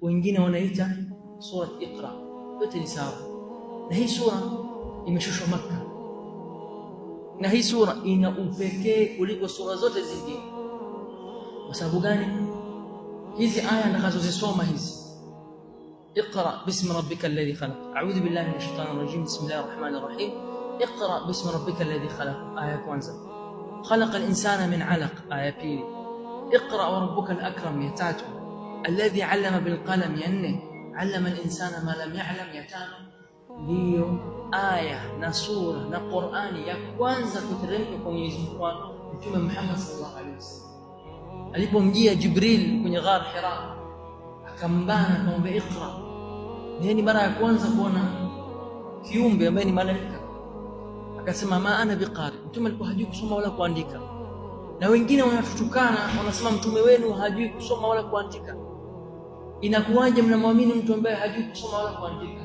wengine wanaita sura Iqra, yote ni sawa. Na hii sura imeshushwa Makka, na hii sura ina upekee kuliko sura zote zingine. Kwa sababu gani? Hizi aya nitakazozisoma hizi, اقرأ باسم ربك الذي خلق، أعوذ بالله من الشيطان الرجيم، بسم الله الرحمن الرحيم، اقرأ باسم ربك الذي خلق، آية كwanza. خلق الإنسان من علق، آية pili. اقرأ وربك الأكرم، ya tatu. الذي علم بالقلم، ya nne. علم الإنسان ما لم يعلم، ya tano. Ndiyo aya na sura na Qur'ani ya kwanza kuteremka kwa Mwenyezi Mungu kwa Mtume Muhammad sallallahu alaihi wasallam. Alipomjia Jibril kwenye ghar Hira, akambana akamwambia Iqra. Ni mara ya kwanza kuona kiumbe ambaye ni malaika. Akasema ma ana biqari, mtume alikuwa hajui kusoma wala kuandika. Na wengine wanatutukana, wanasema mtume wenu hajui kusoma wala kuandika. Inakuwaje mnamwamini mtu ambaye hajui kusoma wala kuandika?